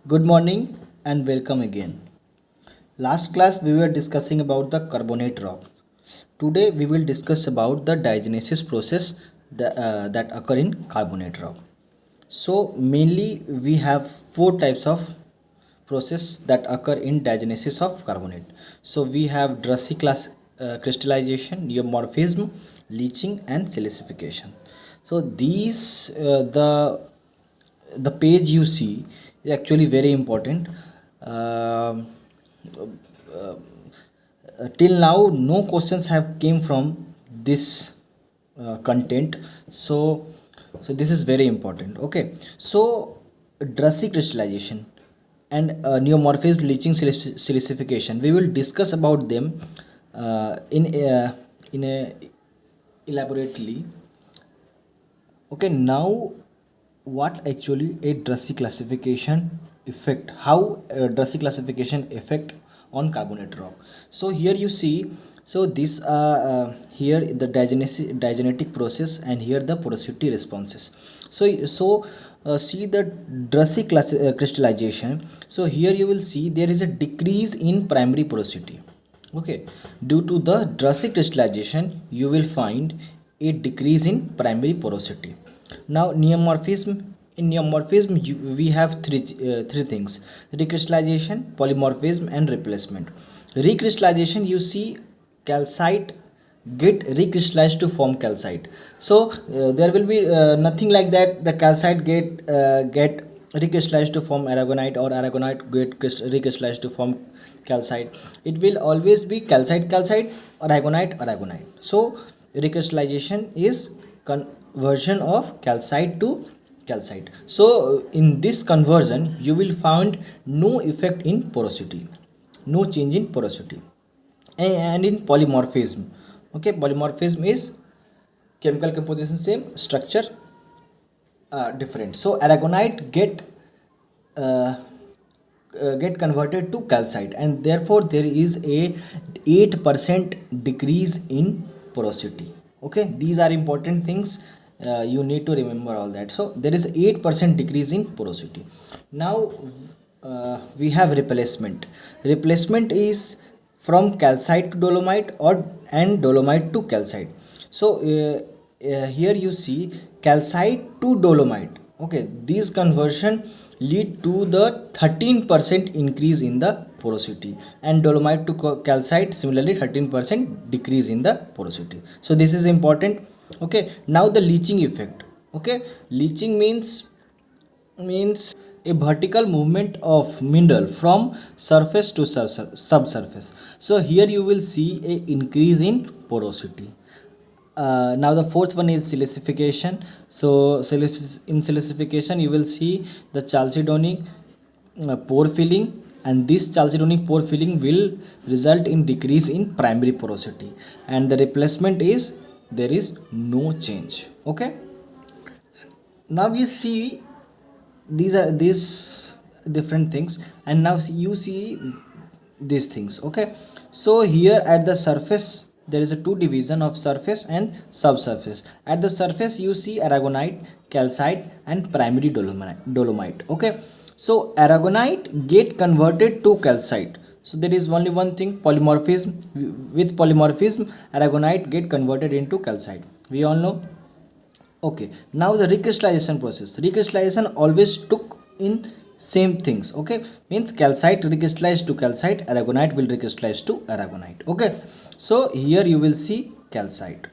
Good morning and welcome again. Last class we were discussing about the carbonate rock. Today we will discuss about the diagenesis process that occur in carbonate rock. So mainly we have four types of process that occur in diagenesis of carbonate. So we have Drussy crystallization, neomorphism, leaching and silicification. So these the page you see is actually very important. Um till now no questions have came from this content, so this is very important. Okay, so Drussy crystallization and neomorphism, leaching, silicification, we will discuss about them in a elaborately. Okay, now what actually a Drussy classification effect, how Drussy classification effect on carbonate rock. So here you see, so this here the diagenetic process and here the porosity responses. So see the Drussy crystallization. So here you will see there is a decrease in primary porosity. Okay, due to the Drussy crystallization you will find a decrease in primary porosity. Now neomorphism, in neomorphism we have three things: recrystallization, polymorphism and replacement. Recrystallization, you see calcite get recrystallized to form calcite. So there will be nothing like that the calcite get recrystallized to form aragonite, or aragonite get recrystallized to form calcite. It will always be calcite calcite, aragonite aragonite. So recrystallization is conversion of calcite to calcite. So in this conversion you will find no effect in porosity, no change in porosity. And in polymorphism, okay, polymorphism is chemical composition same, structure different. So aragonite get converted to calcite, and therefore there is a 8% decrease in porosity. Okay, these are important things, you need to remember all that. So there is 8% decrease in porosity. Now we have replacement. Replacement is from calcite to dolomite, or and dolomite to calcite. So here you see calcite to dolomite. Okay, these conversion lead to the 13% increase in the porosity, and dolomite to calcite similarly 13% decrease in the porosity. So this is important. Okay, now the leaching effect. Okay, leaching means a vertical movement of mineral from surface to subsurface. So here you will see a increase in porosity. Now the fourth one is silicification. So in silicification you will see the chalcedonic pore filling, and this chalcedonic pore filling will result in decrease in primary porosity, and the replacement is there is no change. Okay, now we see these different things, and now you see these things. Okay, so here at the surface there is a two division of surface and subsurface. At the surface you see aragonite, calcite and primary dolomite. Okay, so aragonite get converted to calcite. So there is only one thing, polymorphism. With polymorphism aragonite get converted into calcite, we all know. Okay, now the recrystallization process. Recrystallization always took in same things. Okay, means calcite recrystallized to calcite, aragonite will recrystallize to aragonite. Okay, so here you will see calcite.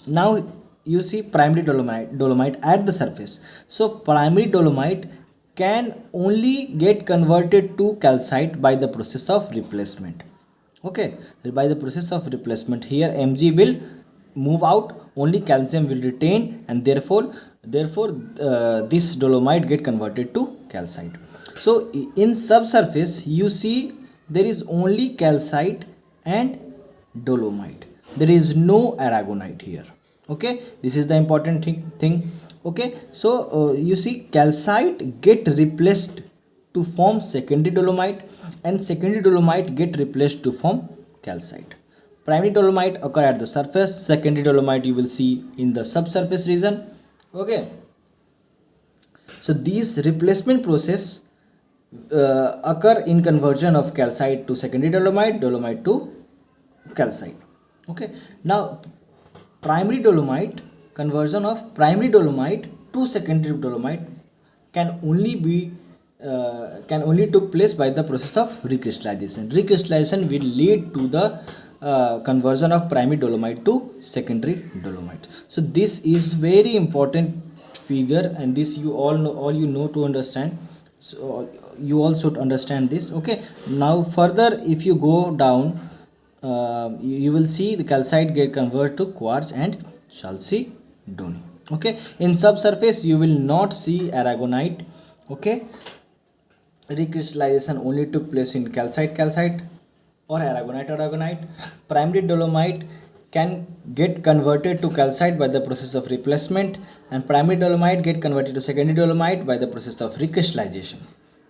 Now you see primary dolomite at the surface. So primary dolomite can only get converted to calcite by the process of replacement. Okay, by the process of replacement, here Mg will move out, only calcium will retain, and therefore this dolomite get converted to calcite. So in subsurface you see there is only calcite and dolomite, there is no aragonite here. Okay, this is the important thing. Okay, so you see calcite get replaced to form secondary dolomite, and secondary dolomite get replaced to form calcite. Primary dolomite occur at the surface, secondary dolomite you will see in the subsurface region. Okay, so these replacement process occur in conversion of calcite to secondary dolomite, dolomite to calcite. Okay, now primary dolomite, conversion of primary dolomite to secondary dolomite can only be can only took place by the process of recrystallization. Recrystallization will lead to the conversion of primary dolomite to secondary dolomite. So this is very important figure, and this you all know, all you know to understand. So you all should understand this. Okay, now further if you go down, you will see the calcite get converted to quartz and chalcedony. Okay, in subsurface you will not see aragonite. Okay, recrystallization only took place in calcite or aragonite. Primary dolomite can get converted to calcite by the process of replacement, and primary dolomite get converted to secondary dolomite by the process of recrystallization.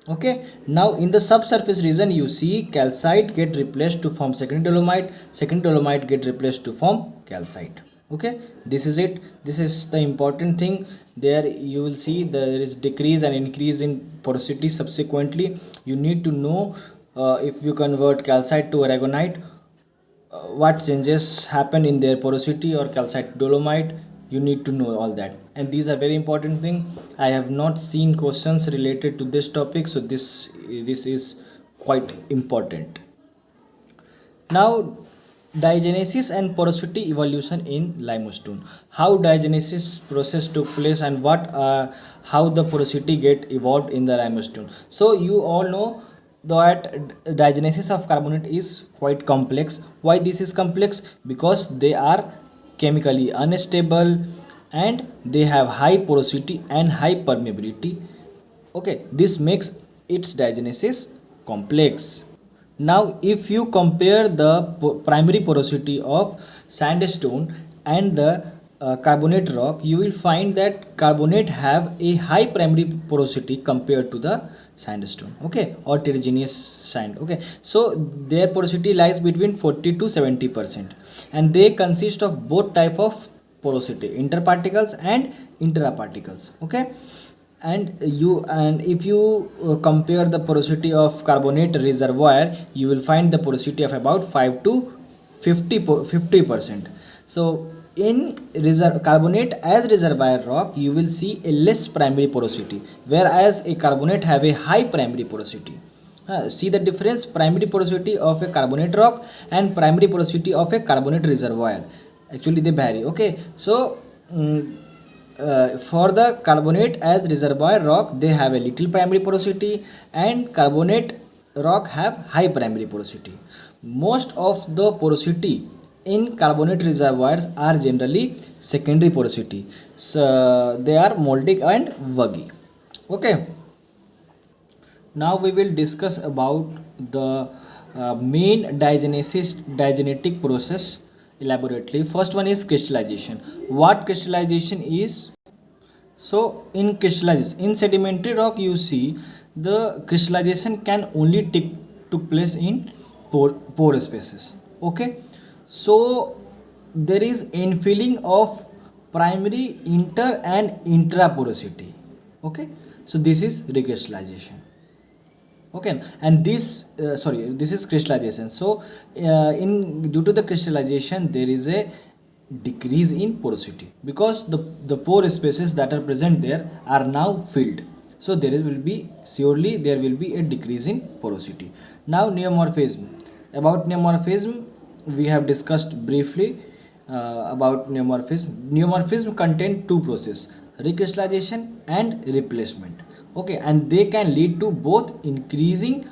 Okay, now in the subsurface region you see calcite get replaced to form secondary dolomite get replaced to form calcite. Okay, this is it. This is the important thing. There you will see there is decrease and increase in porosity subsequently. You need to know if you convert calcite to aragonite, what changes happen in their porosity, or calcite dolomite. You need to know all that, and these are very important thing. I have not seen questions related to this topic, so this is quite important. Now, diagenesis and porosity evolution in limestone. How diagenesis process took place, and what how the porosity get evolved in the limestone. So you all know that diagenesis of carbonate is quite complex. Why this is complex? Because they are chemically unstable and they have high porosity and high permeability. Okay, this makes its diagenesis complex. Now if you compare the primary porosity of sandstone and the carbonate rock, you will find that carbonate have a high primary porosity compared to the sandstone, okay, or terraneous sand. Okay, so their porosity lies between 40 to 70%, and they consist of both type of porosity, interparticles and intraparticles. Okay, and if you compare the porosity of carbonate reservoir, you will find the porosity of about 5 to 50%. So in carbonate as reservoir rock, you will see a less primary porosity, whereas a carbonate have a high primary porosity. See the difference, primary porosity of a carbonate rock and primary porosity of a carbonate reservoir, actually they vary. Okay, so for the carbonate as reservoir rock, they have a little primary porosity, and carbonate rock have high primary porosity. Most of the porosity in carbonate reservoirs are generally secondary porosity, so they are moldic and vuggy. Okay, now we will discuss about the main diagenetic process elaborately. First one is crystallization. What crystallization is? So in crystallization, in sedimentary rock, you see the crystallization can only took place in pore spaces. Okay, so there is infilling of primary, inter and intra porosity. Okay, so this is recrystallization. Okay, and this this is crystallization. So in due to the crystallization, there is a decrease in porosity, because the pore spaces that are present there are now filled. So will be surely there will be a decrease in porosity. Now neomorphism. About neomorphism we have discussed briefly about neomorphism. Neomorphism contain two processes, recrystallization and replacement. Okay, and they can lead to both increasing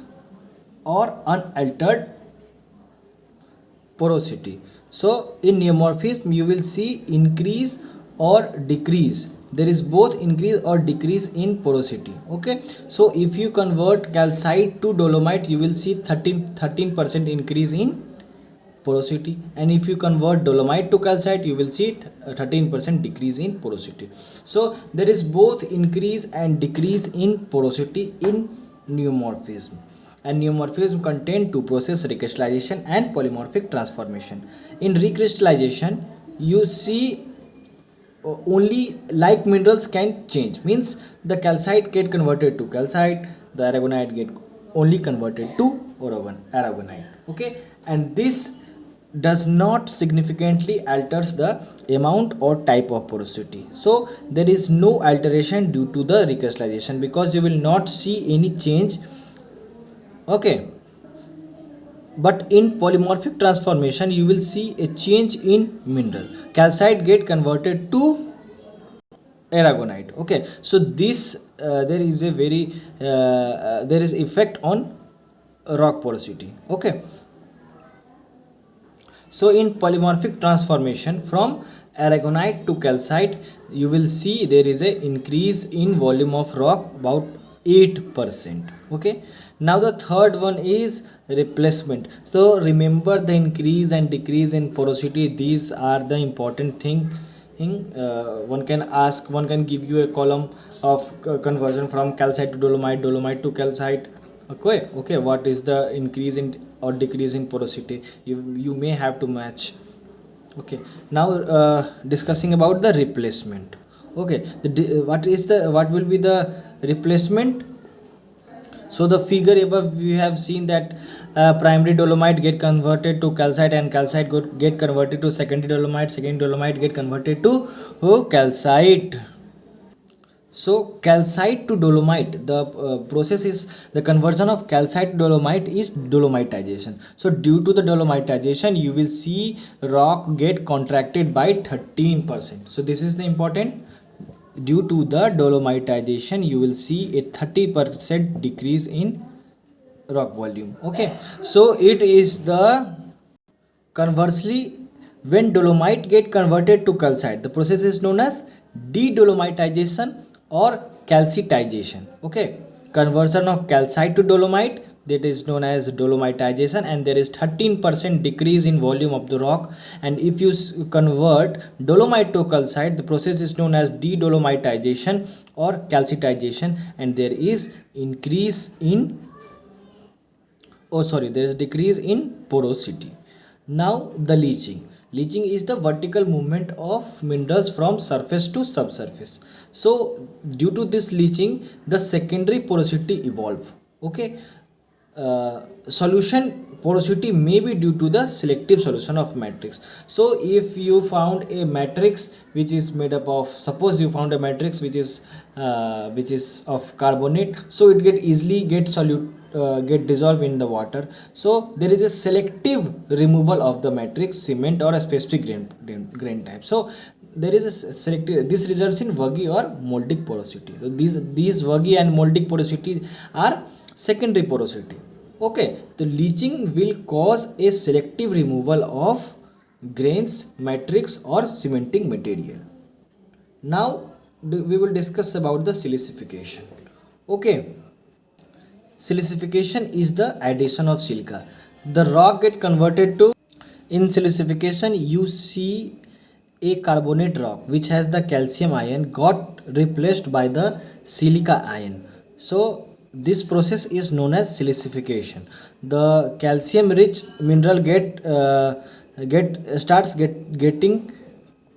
or unaltered porosity. So in neomorphism you will see increase or decrease. There is both increase or decrease in porosity. Okay, so if you convert calcite to dolomite, you will see 13% increase in porosity, and if you convert dolomite to calcite, you will see 13% decrease in porosity. So there is both increase and decrease in porosity in neomorphism, and neomorphism contain two processes, recrystallization and polymorphic transformation. In recrystallization you see only like minerals can change, means the calcite get converted to calcite, the aragonite get only converted to aragonite. Okay, and this does not significantly alters the amount or type of porosity. So there is no alteration due to the recrystallization, because you will not see any change. Okay, but in polymorphic transformation you will see a change in mineral. Calcite get converted to aragonite. Okay, so this there is a very there is effect on rock porosity. Okay, so in polymorphic transformation from aragonite to calcite, you will see there is a increase in volume of rock about 8%. Okay, now the third one is replacement. So remember, the increase and decrease in porosity, these are the important thing. One can ask, one can give you a column of conversion from calcite to dolomite, dolomite to calcite. Okay, what is the increase in or decrease in porosity? You may have to match. Okay, now discussing about the replacement. Okay, what will be the replacement? So the figure above, we have seen that primary dolomite get converted to calcite, and calcite get converted to secondary dolomite, secondary dolomite get converted to calcite. So calcite to dolomite, the process is the conversion of calcite to dolomite is dolomitization. So due to the dolomitization, you will see rock get contracted by 13%. So this is the important. Due to the dolomitization, you will see a 30% decrease in rock volume. Okay, so it is the conversely, when dolomite get converted to calcite, the process is known as de-dolomitization or calcitization. Okay, conversion of calcite to dolomite, that is known as dolomitization, and there is 13% decrease in volume of the rock. And if you convert dolomite to calcite, the process is known as de-dolomitization or calcitization, and there is increase in there is decrease in porosity. Now the leaching. Leaching is the vertical movement of minerals from surface to subsurface. So due to this leaching, the secondary porosity evolve. Okay, solution porosity may be due to the selective solution of matrix. So if you found a matrix which is made up of, suppose you found a matrix which is of carbonate, so it get dissolved in the water. So there is a selective removal of the matrix, cement or a specific grain type. So there is a selective, this results in vuggy or moldic porosity. So these vuggy and moldic porosity are secondary porosity. Okay, the leaching will cause a selective removal of grains, matrix or cementing material. Now we will discuss about the silicification. Okay, silicification is the addition of silica. The rock get converted to, in silicification you see a carbonate rock which has the calcium ion got replaced by the silica ion. So this process is known as silicification. The calcium rich mineral getting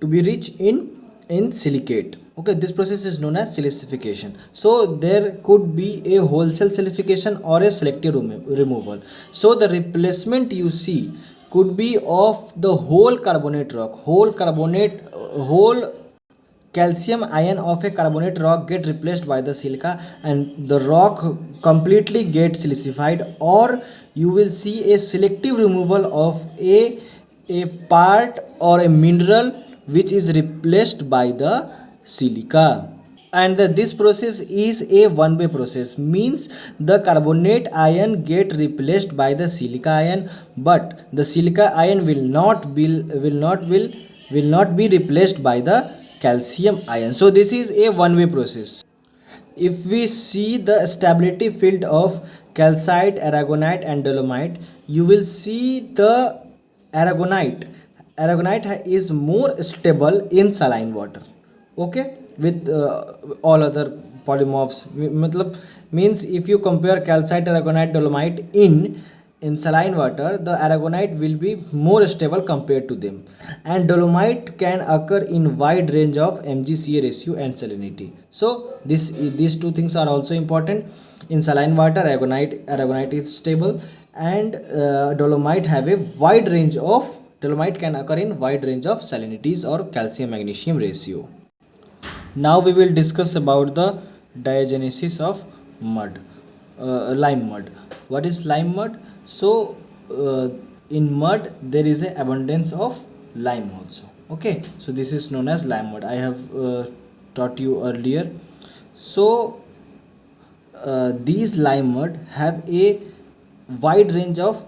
to be rich in silicate. Okay, this process is known as silicification. So there could be a wholesale silicification or a selective removal. So the replacement you see could be of the whole carbonate rock, whole calcium ion of a carbonate rock get replaced by the silica, and the rock completely get silicified, or you will see a selective removal of a part or a mineral which is replaced by the silica. And this process is a one-way process, means the carbonate ion get replaced by the silica ion, but the silica ion will not be replaced by the calcium ion. So this is a one-way process. If we see the stability field of calcite, aragonite and dolomite, you will see the aragonite is more stable in saline water. Okay, with all other polymorphs. Means if you compare calcite, aragonite, dolomite in in saline water, the aragonite will be more stable compared to them, and dolomite can occur in wide range of mgca ratio and salinity. So these two things are also important. In saline water, aragonite is stable, and dolomite can occur in wide range of salinities or calcium magnesium ratio. Now we will discuss about the diagenesis of mud, lime mud. What is lime mud? So in mud there is a abundance of lime also. Okay, so this is known as lime mud. I have taught you earlier. So these lime mud have a wide range of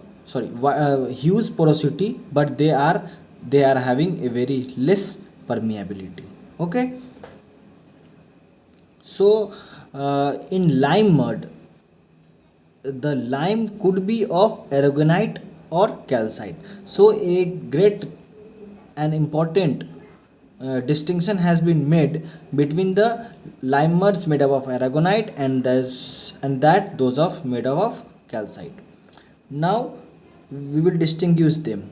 huge porosity, but they are having a very less permeability. Okay, so in lime mud, the lime could be of aragonite or calcite. So a great and important distinction has been made between the lime muds made up of aragonite and those of made up of calcite. Now we will distinguish them.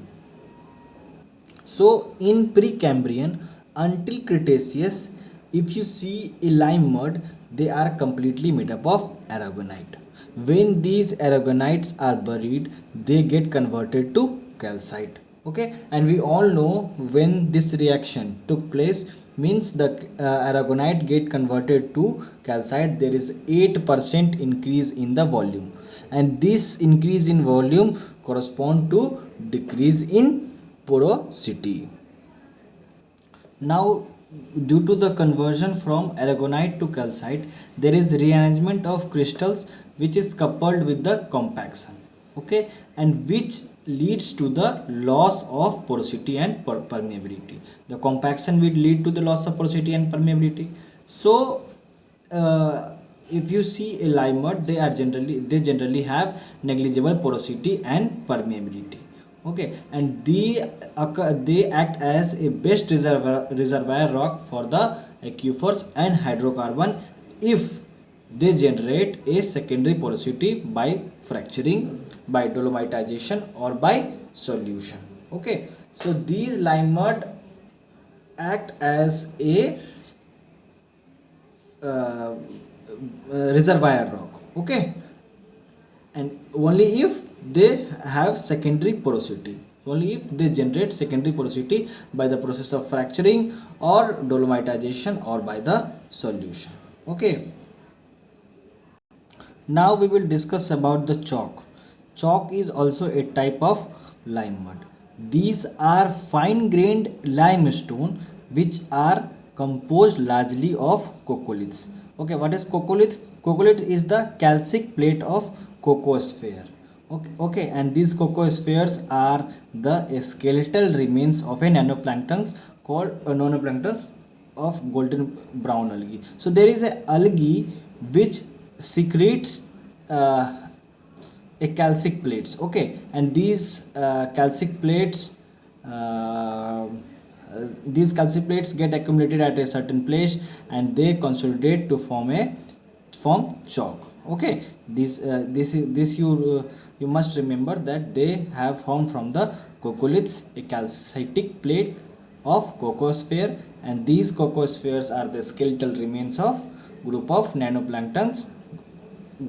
So in Precambrian until Cretaceous, if you see a lime mud, they are completely made up of aragonite. When these aragonites are buried, they get converted to calcite. Okay, and we all know when this reaction took place, means the aragonite get converted to calcite, there is 8% increase in the volume, and this increase in volume correspond to decrease in porosity. Now, due to the conversion from aragonite to calcite, there is rearrangement of crystals which is coupled with the compaction. Okay, and which leads to the loss of porosity and permeability. The compaction will lead to the loss of porosity and permeability. So if you see a lime mud, they generally have negligible porosity and permeability. Okay, and they act as a best reservoir rock for the aquifers and hydrocarbon if they generate a secondary porosity by fracturing, by dolomitization, or by solution. Okay, so these lime mud act as a uh, reservoir rock. Okay, and only if they have secondary porosity, only if they generate secondary porosity by the process of fracturing or dolomitization or by the solution. Okay, now we will discuss about the chalk. Chalk is also a type of lime mud. These are fine grained limestone which are composed largely of coccoliths. Okay, what is coccolith? Coccolith is the calcic plate of cocosphere. Okay, and these cocospheres are the skeletal remains of a nanoplanktons called nanoplanktons of golden brown algae. So there is a algae which secretes a calcic plates. Okay, and uh, these calcic plates get accumulated at a certain place and they consolidate to form chalk. Okay, this you must remember that they have formed from the coccoliths, a calcitic plate of cocosphere, and these cocospheres are the skeletal remains of group of nanoplanktons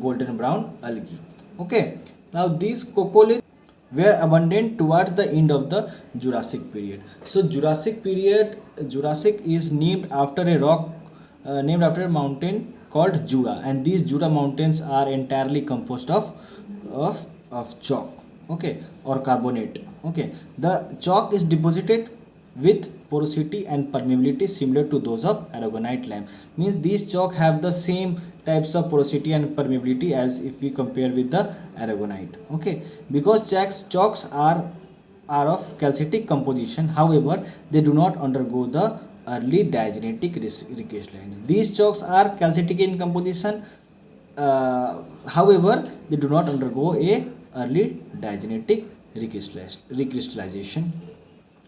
golden brown algae. Okay, now these coccoliths were abundant towards the end of the Jurassic period. So Jurassic is named after a rock, named after a mountain called Jura, and these Jura mountains are entirely composed of chalk. Okay, or carbonate. Okay, the chalk is deposited with porosity and permeability similar to those of aragonite lime. Means these chalk have the same types of porosity and permeability as if we compare with the aragonite. Okay, because chalks are of calcitic composition, however they do not undergo the early diagenetic recrystallization. These chalks are calcitic in composition, however they do not undergo a early diagenetic recrystallization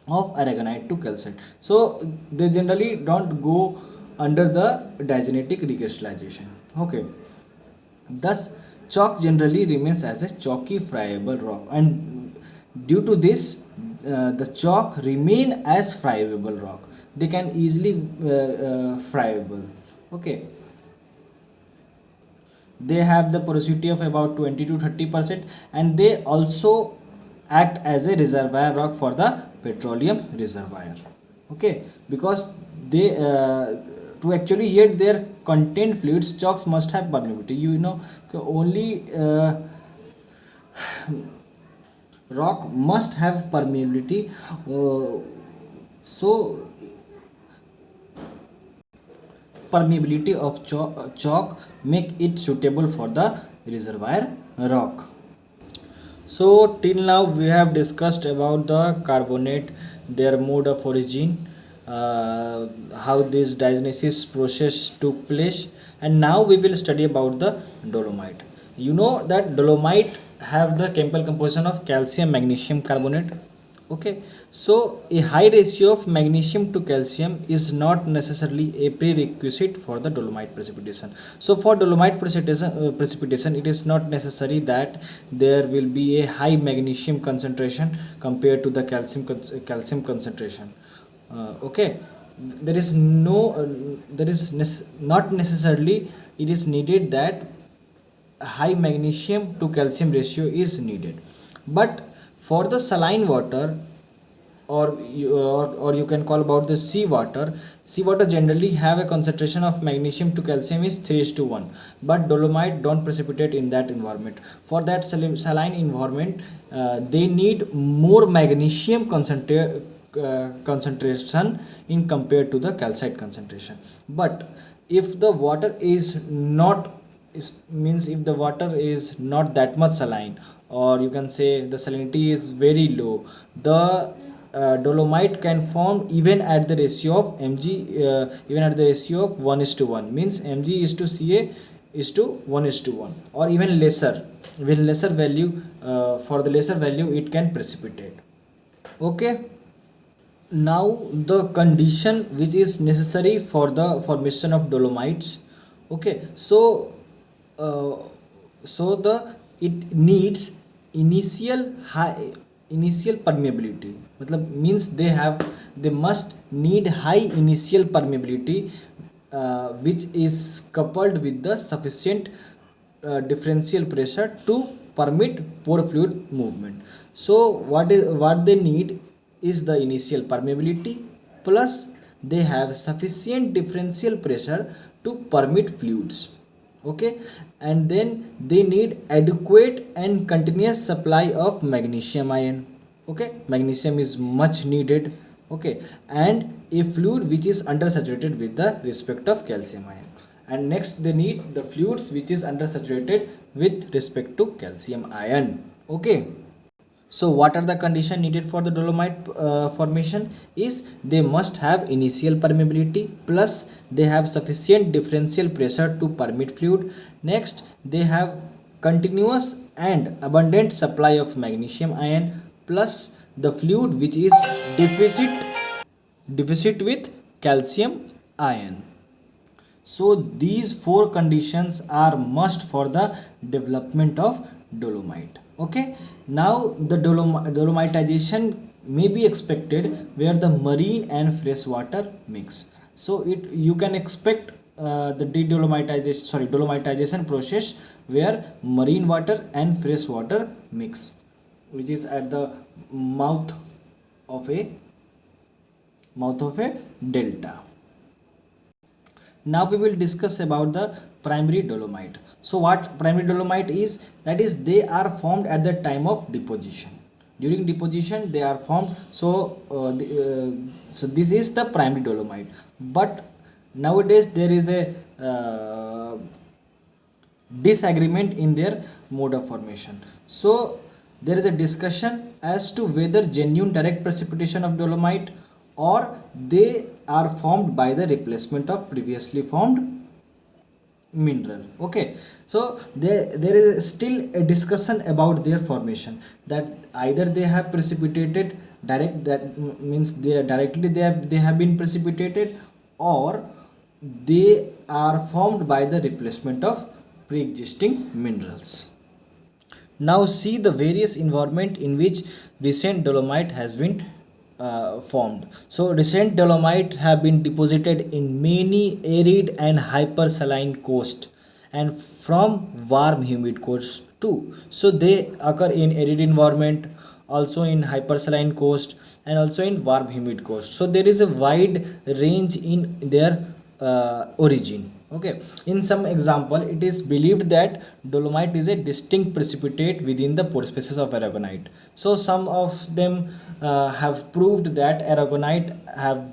of aragonite to calcite. So they generally don't go under the diagenetic recrystallization. Okay, thus chalk generally remains as a chalky friable rock, and due to this the chalk remain as friable rock. They can easily friable. Okay, they have the porosity of about 20 to 30%, and they also act as a reservoir rock for the petroleum reservoir. Okay, because they to actually yet their contained fluids, chalks must have permeability. You know, only rock must have permeability. So permeability of chalk make it suitable for the reservoir rock. So till now we have discussed about the carbonate, their mode of origin, how this diagenesis process took place, and now we will study about the dolomite. You know that dolomite have the chemical composition of calcium magnesium carbonate. Okay, so a high ratio of magnesium to calcium is not necessarily a prerequisite for the dolomite precipitation. So for dolomite precipitation, it is not necessary that there will be a high magnesium concentration compared to the calcium concentration. Okay, there is no not necessarily it is needed that high magnesium to calcium ratio is needed, but for the saline water, or you can call about the seawater generally have a concentration of magnesium to calcium is 3:1, but dolomite don't precipitate in that environment. For that saline environment, they need more magnesium concentration in compared to the calcite concentration. But if the water is not means if the water is not that much saline, or you can say the salinity is very low, the dolomite can form even at the ratio of mg, even at the ratio of 1:1, means mg is to ca is to 1:1, or even lesser. With lesser value, for the lesser value it can precipitate. Okay, now the condition which is necessary for the formation of dolomites. Okay, so uh, the it needs initial permeability, मतलब means they must need high initial permeability, which is coupled with the sufficient differential pressure to permit pore fluid movement. So what they need is the initial permeability, plus they have sufficient differential pressure to permit fluids. Okay, and then they need adequate and continuous supply of magnesium ion. Okay, magnesium is much needed. Okay, and a fluid which is undersaturated with the respect of calcium ion. And next they need the fluids which is undersaturated with respect to calcium ion. Okay, so what are the conditions needed for the dolomite formation is they must have initial permeability, plus they have sufficient differential pressure to permit fluid. Next they have continuous and abundant supply of magnesium ion, plus the fluid which is deficit with calcium ion. So these four conditions are must for the development of dolomite. Okay, now the dolomitization may be expected where the marine and fresh water mix. So it you can expect the dolomitization process where marine water and fresh water mix, which is at the mouth of a delta. Now we will discuss about the primary dolomite. So what primary dolomite is, that is they are formed at the time of deposition. During deposition they are formed. So so this is the primary dolomite. But nowadays there is a disagreement in their mode of formation. So there is a discussion as to whether genuine direct precipitation of dolomite, or they are formed by the replacement of previously formed mineral. Okay, so there is still a discussion about their formation, that either they have precipitated direct, that means they are directly they have been precipitated, or they are formed by the replacement of pre-existing minerals. Now see the various environment in which recent dolomite has been formed. So recent dolomite have been deposited in many arid and hypersaline coast and from warm humid coast too. So they occur in arid environment, also in hypersaline coast, and also in warm humid coast. So there is a wide range in their origin. Okay, in some example it is believed that dolomite is a distinct precipitate within the pore spaces of aragonite. So some of them have proved that aragonite have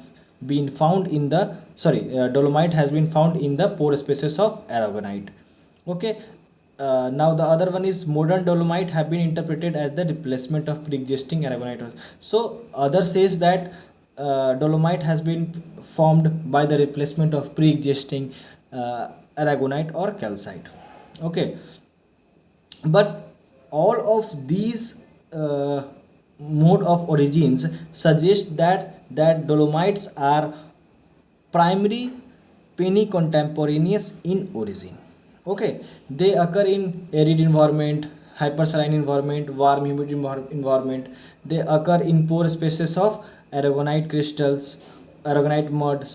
been found in the dolomite has been found in the pore spaces of aragonite. Okay, now the other one is modern dolomite have been interpreted as the replacement of pre-existing aragonite. So other says that dolomite has been formed by the replacement of pre-existing aragonite or calcite. Okay, but all of these mode of origins suggest that dolomites are primary penny contemporaneous in origin. Okay, they occur in arid environment, hypersaline environment, warm humid environment. They occur in pore spaces of aragonite crystals, aragonite mud,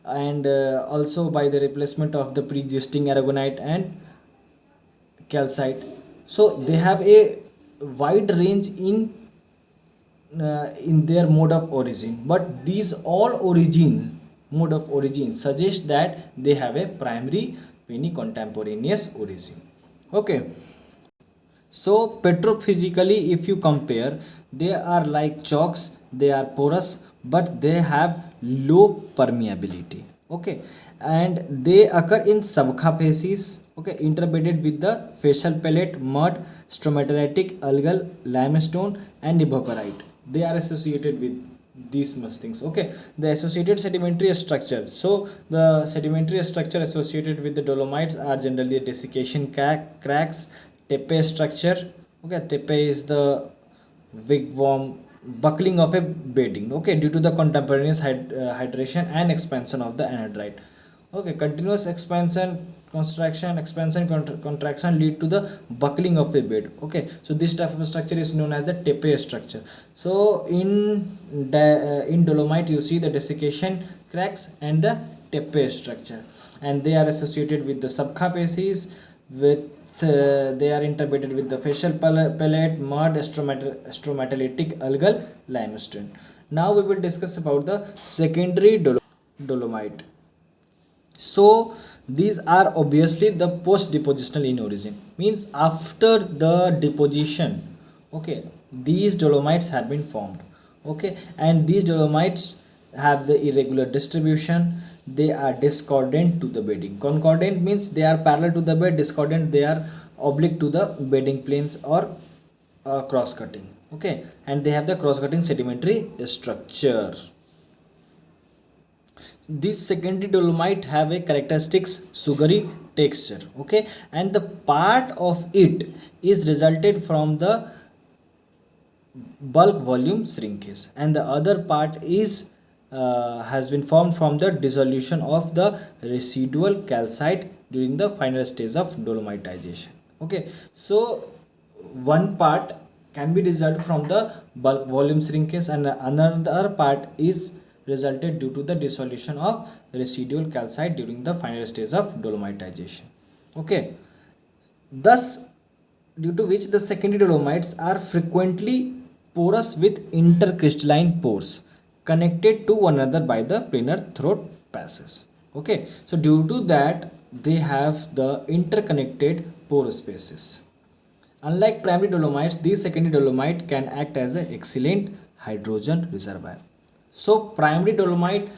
and also by the replacement of the pre-existing aragonite and calcite. So they have a wide range in their mode of origin, but these all origin mode of origin suggest that they have a primary penny contemporaneous origin. Okay, so petrophysically if you compare, they are like chalks, they are porous but they have low permeability. Okay, and they occur in subkha facies. Okay, interbedded with the facial pellet, mud, stromatolitic, algal, limestone and evaporite. They are associated with these much things. Okay, the associated sedimentary structure. So the sedimentary structure associated with the dolomites are generally desiccation cracks, tepe structure. Okay, tepe is the wigwam buckling of a bedding. Okay, due to the contemporaneous hydration and expansion of the anhydrite. Okay, continuous expansion, contraction lead to the buckling of a bed. Okay, so this type of structure is known as the tepe structure. So in dolomite you see the desiccation cracks and the tepe structure, and they are associated with the subkha facies, with they are interbedded with the facial pellet, mud, stromatolitic, algal, limestone. Now we will discuss about the secondary dolomite. So these are obviously the post depositional in origin, means after the deposition. Okay, these dolomites have been formed. Okay, and these dolomites have the irregular distribution. They are discordant to the bedding. Concordant means they are parallel to the bed, discordant they are oblique to the bedding planes or cross cutting. Okay, and they have the cross cutting sedimentary structure. This secondary dolomite have a characteristics sugary texture. Okay, and the part of it is resulted from the bulk volume shrinkage, and the other part is has been formed from the dissolution of the residual calcite during the final stage of dolomitization. Okay, so one part can be resulted from the bulk volume shrinkage and another part is resulted due to the dissolution of residual calcite during the final stage of dolomitization. Okay, thus due to which the secondary dolomites are frequently porous with intercrystalline pores connected to one another by the planar throat passes. Okay, so due to that they have the interconnected pore spaces. Unlike primary dolomites, these secondary dolomite can act as an excellent hydrogen reservoir. So primary dolomite,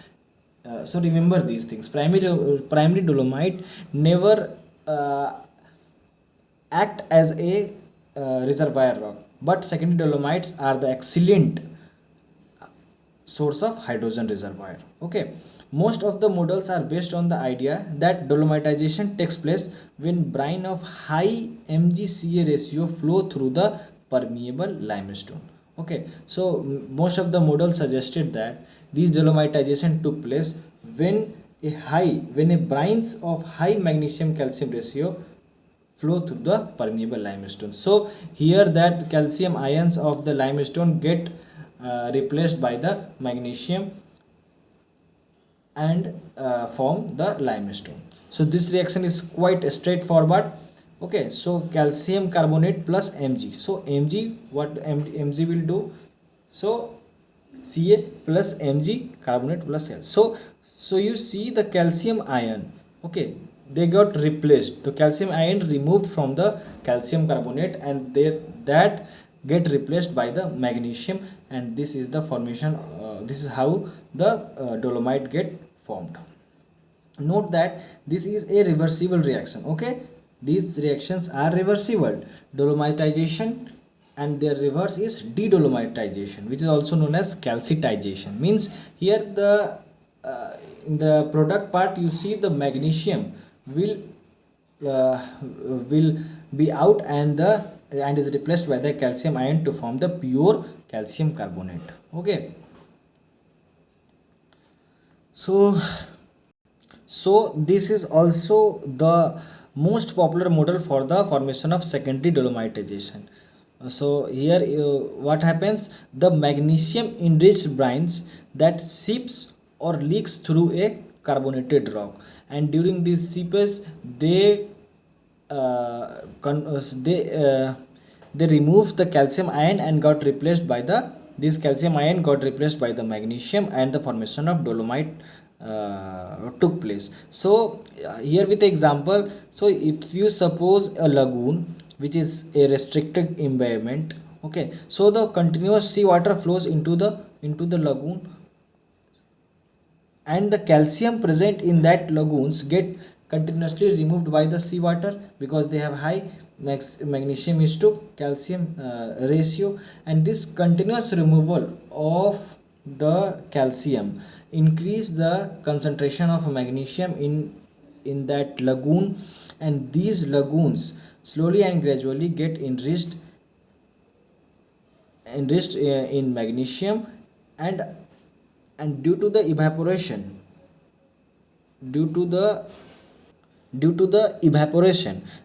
so remember these things. Primary dolomite never act as a reservoir rock, but secondary dolomites are the excellent source of hydrogen reservoir. Okay, most of the models are based on the idea that dolomitization takes place when brine of high mgca ratio flow through the permeable limestone. Okay, so most of the models suggested that these dolomitization took place when a brines of high magnesium calcium ratio flow through the permeable limestone. So here that calcium ions of the limestone get replaced by the magnesium and form the limestone. So this reaction is quite straightforward. Okay, so calcium carbonate plus Mg. So Mg, what Mg will do? So Ca plus Mg carbonate plus L. So you see the calcium ion, okay, they got replaced. The calcium ion removed from the calcium carbonate, and that get replaced by the magnesium, and this is the formation. This is how the dolomite get formed. Note that this is a reversible reaction. Okay, these reactions are reversible. Dolomitization and their reverse is de-dolomitization, which is also known as calcitization. Means here the in the product part you see the magnesium will will be out, and is replaced by the calcium ion to form the pure calcium carbonate. Okay, so this is also the most popular model for the formation of secondary dolomitization. So here what happens, the magnesium enriched brines that seeps or leaks through a carbonated rock, and during this seepage they they removed the calcium ion and got replaced by the this calcium ion got replaced by the magnesium, and the formation of dolomite took place. So here with example, so if you suppose a lagoon which is a restricted environment, okay, so the continuous seawater flows into the lagoon, and the calcium present in that lagoons get continuously removed by the seawater because they have high magnesium is to calcium ratio, and this continuous removal of the calcium increase the concentration of magnesium in that lagoon, and these lagoons slowly and gradually get enriched in magnesium, and due to the evaporation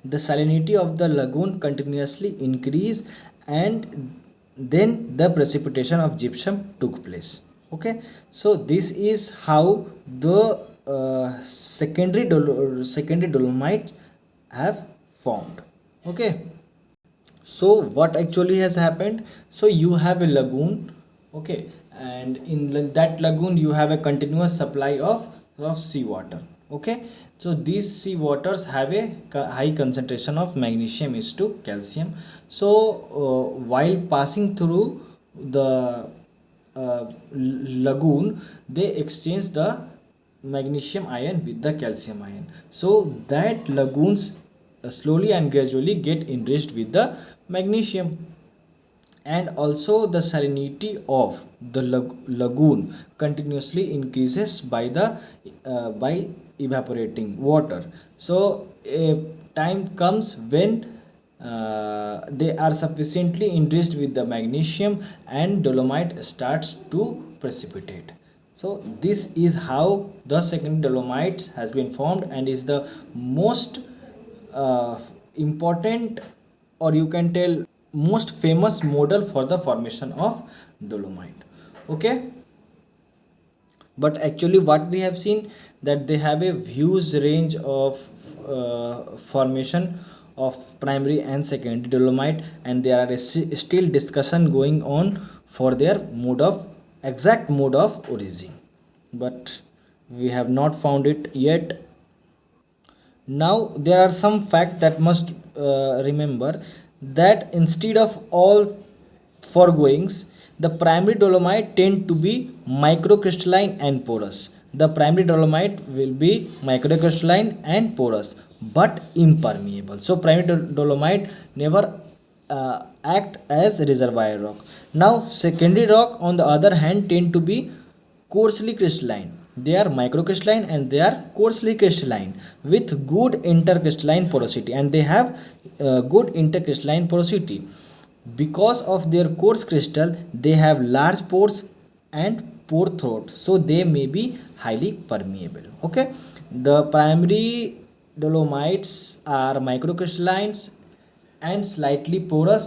the salinity of the lagoon continuously increase, and then the precipitation of gypsum took place. Okay, so this is how the secondary dolomite have formed. Okay, so what actually has happened, so you have a lagoon, okay, and in that lagoon you have a continuous supply of seawater. Okay, so these sea waters have a high concentration of magnesium is to calcium. So while passing through the lagoon, they exchange the magnesium ion with the calcium ion, so that lagoons slowly and gradually get enriched with the magnesium, and also the salinity of the lagoon continuously increases by by evaporating water. So a time comes when they are sufficiently enriched with the magnesium, and dolomite starts to precipitate. So this is how the second dolomite has been formed, and is the most important, or you can tell most famous model for the formation of dolomite. Okay, but actually what we have seen, that they have a huge range of formation of primary and secondary dolomite, and there are still discussion going on for their exact mode of origin, but we have not found it yet. Now there are some fact that must remember, that instead of all foregoings, the primary dolomite tend to be microcrystalline and porous. The primary dolomite will be microcrystalline and porous but impermeable. So primary dolomite never act as reservoir rock. Now secondary rock on the other hand tend to be coarsely crystalline. They are microcrystalline and they are coarsely crystalline with good intercrystalline porosity, and they have good intercrystalline porosity. Because of their coarse crystal, they have large pores and pore throat, so they may be highly permeable. Okay, the primary dolomites are microcrystallines and slightly porous,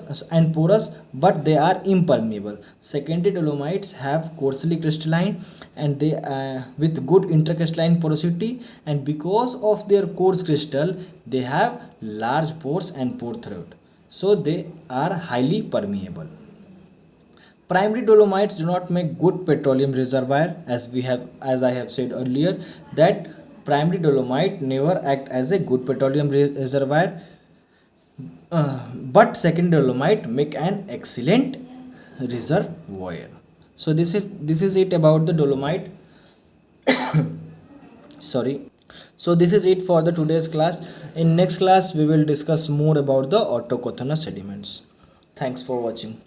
but they are impermeable. Secondary dolomites have coarsely crystalline and they with good intercrystalline porosity, and because of their coarse crystal they have large pores and pore throat, so they are highly permeable. Primary dolomites do not make good petroleum reservoir, as I have said earlier that primary dolomite never act as a good petroleum reservoir, but secondary dolomite make an excellent reservoir. So this is it about the dolomite. Sorry. So this is it for the today's class. In next class we will discuss more about the autochthonous sediments. Thanks for watching.